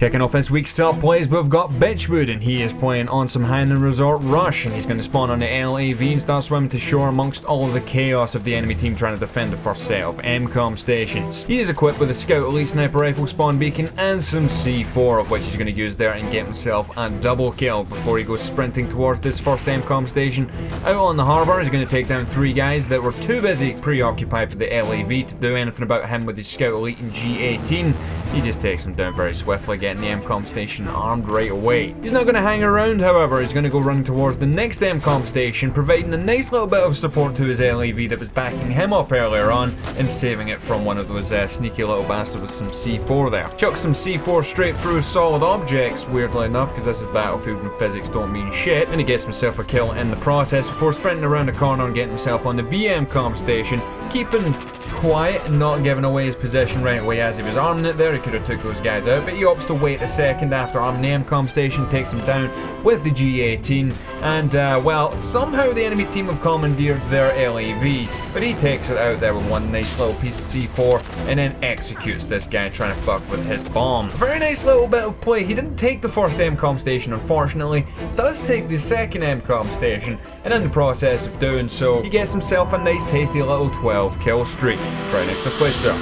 Kicking off this week's top plays, we've got Bitchwood, and he is playing on some Hainan Resort Rush, and he's going to spawn on the LAV and start swimming to shore amongst all of the chaos of the enemy team trying to defend the first set of MCOM stations. He is equipped with a Scout Elite Sniper Rifle spawn beacon and some C4, of which he's going to use there and get himself a double kill before he goes sprinting towards this first MCOM station. Out on the harbour, he's going to take down 3 guys that were too busy preoccupied with the LAV to do anything about him with his Scout Elite and G18. He just takes them down very swiftly, getting the MCOM station armed right away. He's not going to hang around, however. He's going to go running towards the next MCOM station, providing a nice little bit of support to his LAV that was backing him up earlier on and saving it from one of those sneaky little bastards with some C4 there. Chucks some C4 straight through solid objects, weirdly enough, because this is Battlefield and physics don't mean shit, and he gets himself a kill in the process before sprinting around the corner and getting himself on the BMCOM station, keeping quiet and not giving away his position right away as he was arming it there. He could have took those guys out, but he opts to wait a second after arming the MCOM station, takes him down with the G18, and well, somehow the enemy team have commandeered their LAV, but he takes it out there with one nice little piece of C4 and then executes this guy trying to fuck with his bomb. A very nice little bit of play. He didn't take the first MCOM station, unfortunately, does take the second MCOM station, and in the process of doing so, he gets himself a nice tasty little 12 kill streak. Very nicely played, sir.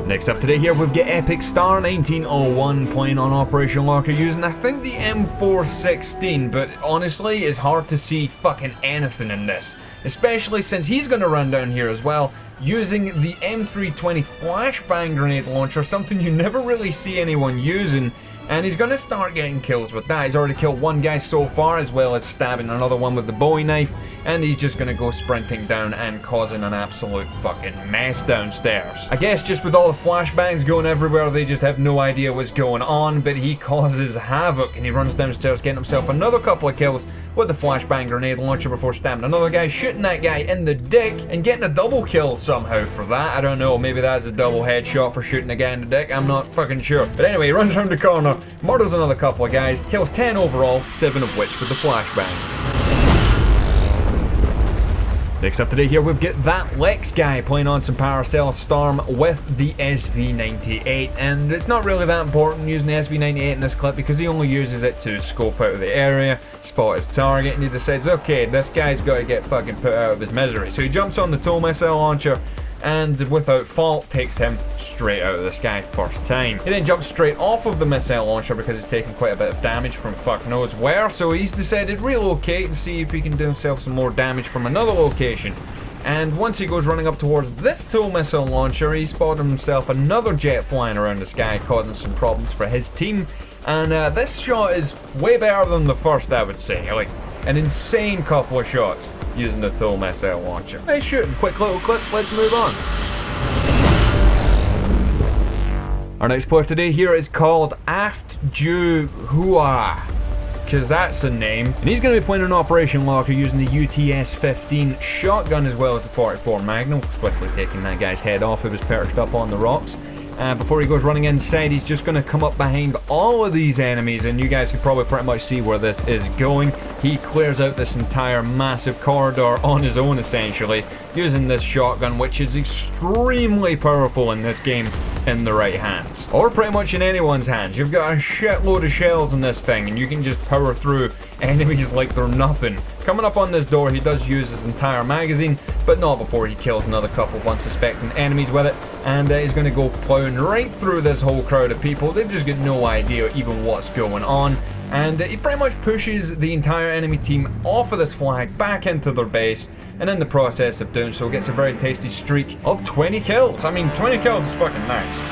Next up today here, we've got Epic Star 1901 playing on Operation Locker using, I think, the M416, but honestly, it's hard to see fucking anything in this, especially since he's going to run down here as well using the M320 flashbang grenade launcher, something you never really see anyone using. And he's going to start getting kills with that. He's already killed 1 guy so far, as well as stabbing another one with the Bowie knife. And he's just going to go sprinting down and causing an absolute fucking mess downstairs. I guess just with all the flashbangs going everywhere, they just have no idea what's going on. But he causes havoc, and he runs downstairs getting himself another couple of kills with the flashbang grenade launcher before stabbing another guy, shooting that guy in the dick, and getting a double kill somehow for that. I don't know, maybe that's a double headshot for shooting a guy in the dick, I'm not fucking sure. But anyway, he runs around the corner, murders another couple of guys, kills 10 overall, 7 of which with the flashbangs. Next up today here, we've got that Lex guy playing on some Paracel Storm with the SV98, and it's not really that important using the SV98 in this clip because he only uses it to scope out of the area, spot his target, and he decides, okay, this guy's got to get fucking put out of his misery. So he jumps on the tow missile launcher and without fault takes him straight out of the sky first time. He then jumps straight off of the missile launcher because he's taken quite a bit of damage from fuck knows where, so he's decided relocate and see if he can do himself some more damage from another location. And once he goes running up towards this tow missile launcher, he spotted himself another jet flying around the sky, causing some problems for his team. And this shot is way better than the first, I would say. Like, an insane couple of shots using the tow missile launcher. Nice shooting, quick little clip, let's move on. Our next player today here is called Aft Jew, because that's the name. And he's going to be playing an Operation Locker using the UTS-15 shotgun as well as the 44 Magnum, swiftly taking that guy's head off who was perched up on the rocks. Before he goes running inside, he's just going to come up behind all of these enemies, and you guys can probably pretty much see where this is going. He clears out this entire massive corridor on his own, essentially, using this shotgun, which is extremely powerful in this game in the right hands. Or pretty much in anyone's hands. You've got a shitload of shells in this thing, and you can just power through enemies like they're nothing. Coming up on this door, he does use his entire magazine, but not before he kills another couple of unsuspecting enemies with it, and he's going to go plowing right through this whole crowd of people. They've just got no idea even what's going on, and he pretty much pushes the entire enemy team off of this flag back into their base, and in the process of doing so gets a very tasty streak of 20 kills. I mean, 20 kills is fucking nice.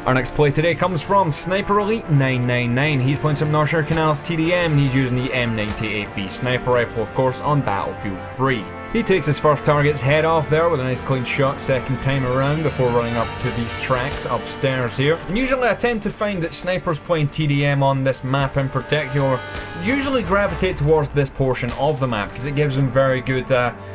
Our next play today comes from Sniper Elite 999. He's playing some North Shore Canals TDM, and he's using the M98B sniper rifle, of course, on Battlefield 3. He takes his first target's head off there with a nice clean shot second time around before running up to these tracks upstairs here. And usually I tend to find that snipers playing TDM on this map in particular usually gravitate towards this portion of the map because it gives them very good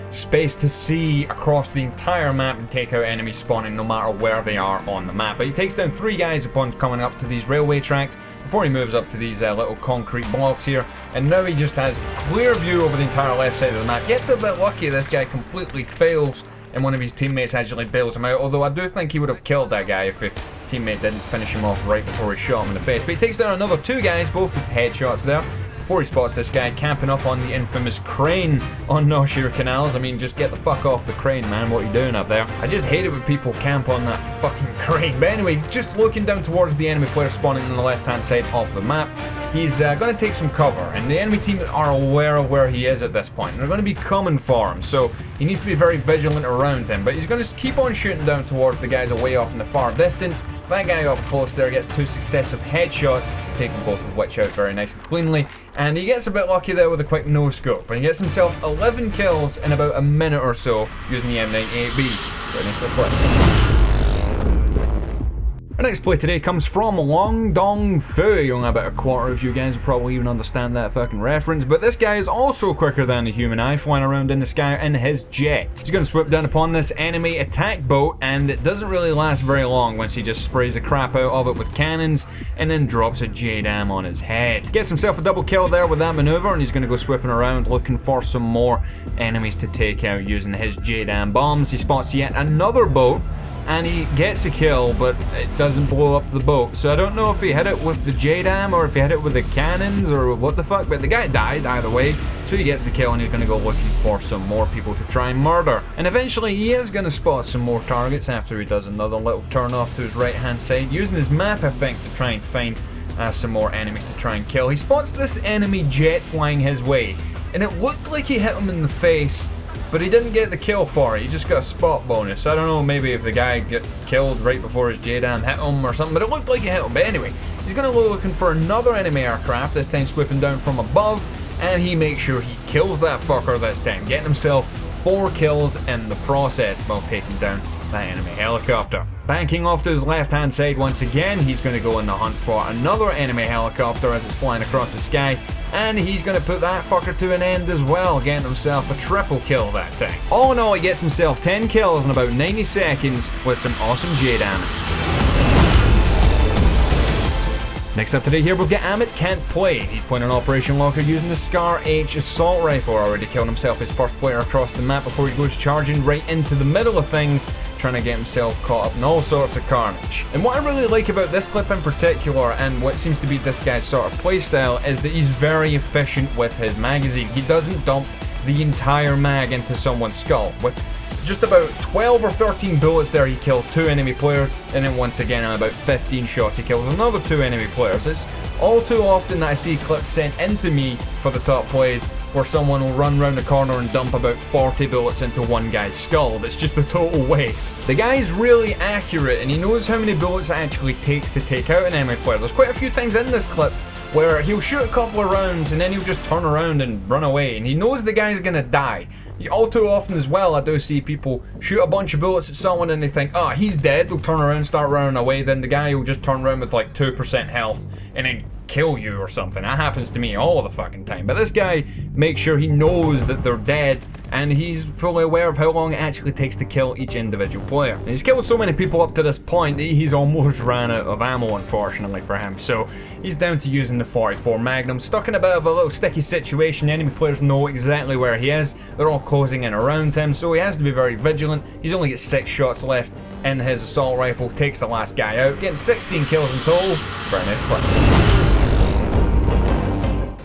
space to see across the entire map and take out enemies spawning no matter where they are on the map. But he takes down 3 guys upon coming up to these railway tracks before he moves up to these little concrete blocks here, and now he just has clear view over the entire left side of the map. Gets a bit lucky, this guy completely fails and one of his teammates actually bails him out, although I do think he would have killed that guy if his teammate didn't finish him off right before he shot him in the face. But he takes down another 2 guys, both with headshots there, before he spots this guy camping up on the infamous crane on North Shore Canals. I mean, just get the fuck off the crane, man. What are you doing up there? I just hate it when people camp on that fucking crane. But anyway, just looking down towards the enemy player spawning on the left-hand side of the map, he's going to take some cover, and the enemy team are aware of where he is at this point, and they're going to be coming for him, so he needs to be very vigilant around him. But he's going to keep on shooting down towards the guys away off in the far distance. That guy up close there gets 2 successive headshots, taking both of which out very nice and cleanly, and he gets a bit lucky there with a quick no-scope, and he gets himself 11 kills in about a minute or so using the M98B. Very nice little play. Our next play today comes from Long Dong Fu. Only about a quarter of you guys will probably even understand that fucking reference, but this guy is also quicker than the human eye, flying around in the sky in his jet. He's going to swoop down upon this enemy attack boat, and it doesn't really last very long once he just sprays the crap out of it with cannons and then drops a JDAM on his head. Gets himself a double kill there with that maneuver, and he's going to go swooping around looking for some more enemies to take out using his JDAM bombs. He spots yet another boat, and he gets a kill, but it doesn't blow up the boat. So I don't know if he hit it with the JDAM or if he hit it with the cannons or what the fuck, but the guy died either way. So he gets the kill, and he's going to go looking for some more people to try and murder. And eventually he is going to spot some more targets after he does another little turn off to his right hand side, using his map effect to try and find some more enemies to try and kill. He spots this enemy jet flying his way, and it looked like he hit him in the face, but he didn't get the kill for it. He just got a spot bonus. I don't know, maybe if the guy got killed right before his JDAM hit him or something, but it looked like he hit him. But anyway, he's going to go looking for another enemy aircraft, this time swooping down from above, and he makes sure he kills that fucker this time, getting himself 4 kills in the process while taking down that enemy helicopter. Banking off to his left hand side once again, he's going to go on the hunt for another enemy helicopter as it's flying across the sky, and he's going to put that fucker to an end as well, getting himself a triple kill that time. All in all, he gets himself 10 kills in about 90 seconds with some awesome JDAM. Next up today here, we've got Amat Can't Play. He's playing an Operation Locker using the Scar H assault rifle. Already killed himself his first player across the map before he goes charging right into the middle of things, trying to get himself caught up in all sorts of carnage. And what I really like about this clip in particular, and what seems to be this guy's sort of playstyle, is that he's very efficient with his magazine. He doesn't dump the entire mag into someone's skull. With just about 12 or 13 bullets there, he killed 2 enemy players, and then once again in about 15 shots he kills another 2 enemy players. It's all too often that I see clips sent into me for the top plays where someone will run round the corner and dump about 40 bullets into one guy's skull. It's just a total waste. The guy's really accurate, and he knows how many bullets it actually takes to take out an enemy player. There's quite a few times in this clip where he'll shoot a couple of rounds and then he'll just turn around and run away, and he knows the guy's gonna die. All too often as well, I do see people shoot a bunch of bullets at someone and they think, oh, he's dead, they'll turn around, start running away, then the guy will just turn around with like 2% health and then kill you or something. That happens to me all the fucking time. But this guy makes sure he knows that they're dead, and he's fully aware of how long it actually takes to kill each individual player. And he's killed so many people up to this point that he's almost ran out of ammo, unfortunately for him. So he's down to using the 44 Magnum, stuck in a bit of a little sticky situation. Enemy players know exactly where he is. They're all closing in around him, so he has to be very vigilant. He's only got 6 shots left in his assault rifle, takes the last guy out, getting 16 kills in total. Very nice clip.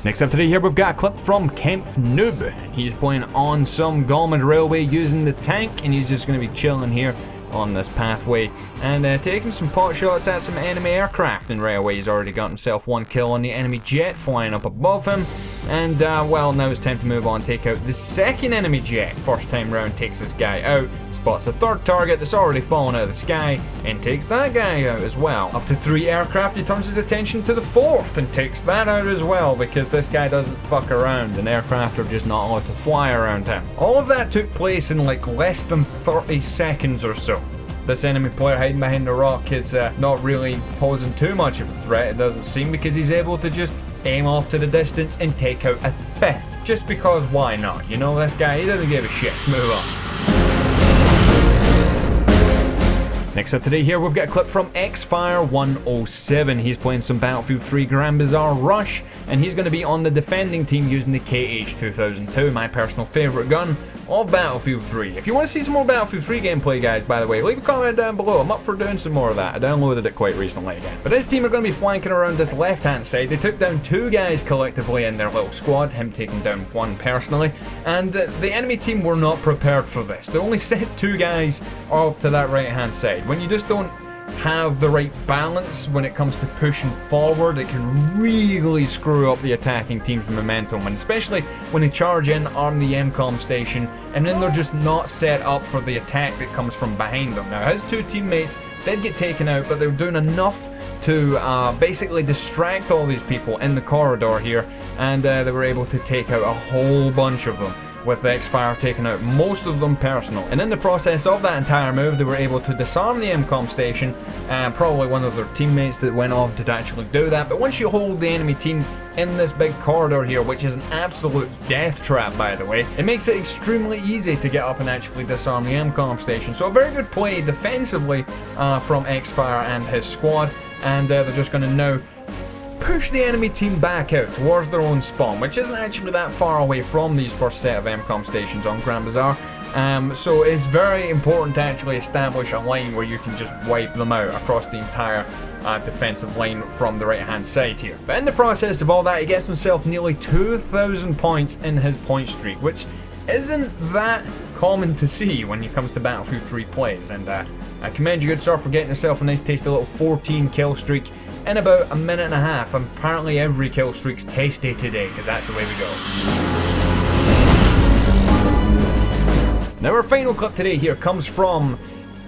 Next up today here, we've got a clip from Kempf Noob. He's playing on some Galmad Railway using the tank, and he's just going to be chilling here on this pathway and taking some pot shots at some enemy aircraft. And right away he's already got himself 1 kill on the enemy jet flying up above him, and well, now it's time to move on, take out the second enemy jet. First time round takes this guy out, spots a third target that's already fallen out of the sky and takes that guy out as well. Up to 3 aircraft, he turns his attention to the 4th and takes that out as well, because this guy doesn't fuck around and aircraft are just not allowed to fly around him. All of that took place in like less than 30 seconds or so. This enemy player hiding behind the rock is not really posing too much of a threat, it doesn't seem, because he's able to just aim off to the distance and take out a 5th. Just because, why not? You know, this guy, he doesn't give a shit. Move on. Next up today here, we've got a clip from Xfire107. He's playing some Battlefield 3 Grand Bazaar Rush, and he's going to be on the defending team using the KH-2002, my personal favourite gun, of Battlefield 3. If you want to see some more Battlefield 3 gameplay, guys, by the way, leave a comment down below. I'm up for doing some more of that. I downloaded it quite recently again. But this team are going to be flanking around this left-hand side. They took down 2 guys collectively in their little squad, him taking down 1 personally, and the enemy team were not prepared for this. They only sent 2 guys off to that right-hand side. When you just don't have the right balance when it comes to pushing forward, it can really screw up the attacking team's momentum, and especially when they charge in, arm the MCOM station, and then they're just not set up for the attack that comes from behind them. Now, his 2 teammates did get taken out, but they were doing enough to basically distract all these people in the corridor here, and they were able to take out a whole bunch of them, with the X-Fire taking out most of them personal. And in the process of that entire move, they were able to disarm the MCOM station, and probably one of their teammates that went off to actually do that. But once you hold the enemy team in this big corridor here, which is an absolute death trap, by the way, it makes it extremely easy to get up and actually disarm the MCOM station. So a very good play defensively from X-Fire and his squad, and they're just going to now push the enemy team back out towards their own spawn, which isn't actually that far away from these first set of MCOM stations on Grand Bazaar. So it's very important to actually establish a line where you can just wipe them out across the entire defensive line from the right hand side here. But in the process of all that, he gets himself nearly 2,000 points in his point streak, which isn't that common to see when it comes to Battlefield 3 plays. And I commend you, good sir, for getting yourself a nice tasty little 14 kill streak in about a minute and a half. And apparently every kill streak's tasty today, because that's the way we go. Now our final clip today here comes from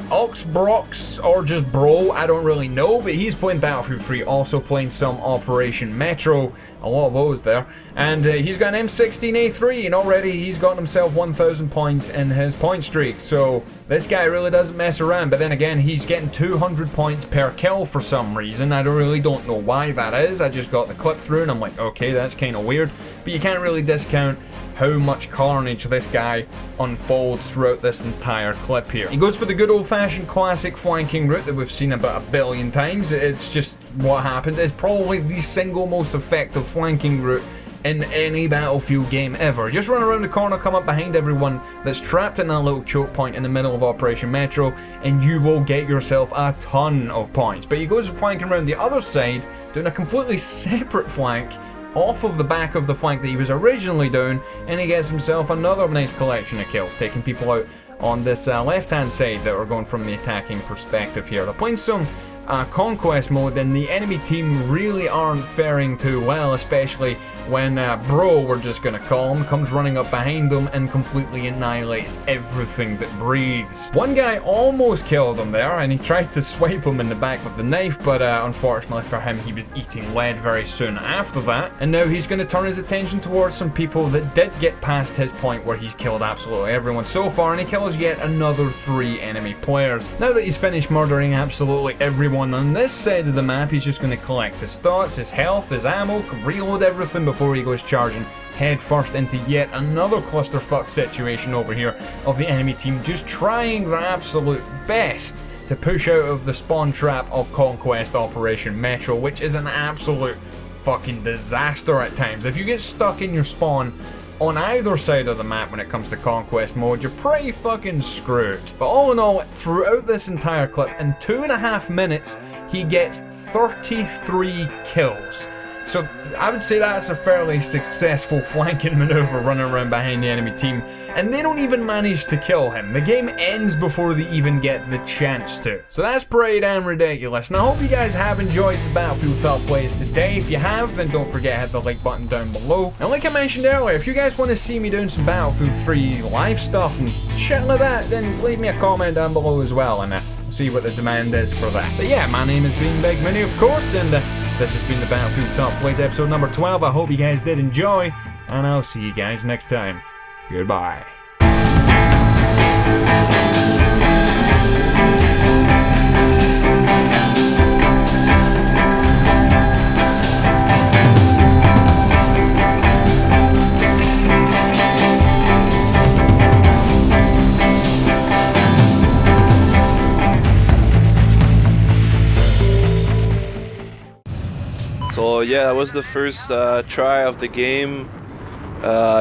Oxbrox, or just Bro, I don't really know, but he's playing Battlefield 3, also playing some Operation Metro, a lot of those there, and he's got an M16A3, and already he's gotten himself 1,000 points in his point streak, so this guy really doesn't mess around. But then again, he's getting 200 points per kill for some reason. I really don't know why that is. I just got the clip through and I'm like, okay, that's kind of weird, but you can't really discount how much carnage this guy unfolds throughout this entire clip here. He goes for the good old-fashioned classic flanking route that we've seen about 1 billion times. It's just what happens. It's probably the single most effective flanking route in any Battlefield game ever. Just run around the corner, come up behind everyone that's trapped in that little choke point in the middle of Operation Metro, and you will get yourself a ton of points. But he goes flanking around the other side, doing a completely separate flank off of the back of the flank that he was originally doing, and he gets himself another nice collection of kills, taking people out on this left-hand side that are going from the attacking perspective here. They're playing some conquest mode, and the enemy team really aren't faring too well, especially when Bro, we're just gonna call him, comes running up behind them and completely annihilates everything that breathes. One guy almost killed him there, and he tried to swipe him in the back with the knife, but unfortunately for him, he was eating lead very soon after that, and now he's going to turn his attention towards some people that did get past his point where he's killed absolutely everyone so far, and he kills yet another 3 enemy players. Now that he's finished murdering absolutely everyone on this side of the map, he's just going to collect his thoughts, his health, his ammo, reload everything before he goes charging head first into yet another clusterfuck situation over here of the enemy team, just trying their absolute best to push out of the spawn trap of Conquest Operation Metro, which is an absolute fucking disaster at times. If you get stuck in your spawn on either side of the map when it comes to conquest mode, you're pretty fucking screwed. But all in all, throughout this entire clip, in 2.5 minutes, he gets 33 kills. So I would say that's a fairly successful flanking maneuver running around behind the enemy team, and they don't even manage to kill him. The game ends before they even get the chance to. So that's pretty damn ridiculous, and I hope you guys have enjoyed the Battlefield Top Plays today. If you have, then don't forget to hit the like button down below. And like I mentioned earlier, if you guys want to see me doing some Battlefield 3 live stuff and shit like that, then leave me a comment down below as well, and see what the demand is for that. But yeah, my name has been Big Mini, of course, and this has been the Battlefield Top Plays episode number 12. I hope you guys did enjoy, and I'll see you guys next time. Goodbye. So yeah, that was the first try of the game.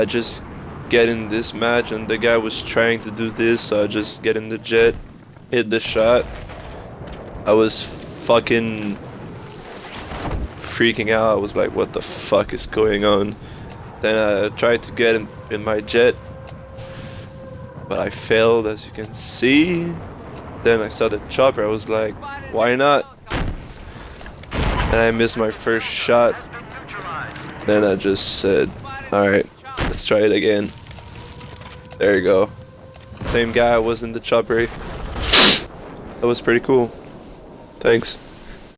Just get in this match, and the guy was trying to do this, so I just get in the jet, hit the shot. I was fucking freaking out. I was like, what the fuck is going on? Then I tried to get in my jet, but I failed, as you can see. Then I saw the chopper. I was like, why not? And I missed my first shot. Then I just said, alright, let's try it again. There you go. Same guy was in the chopper. That was pretty cool. Thanks.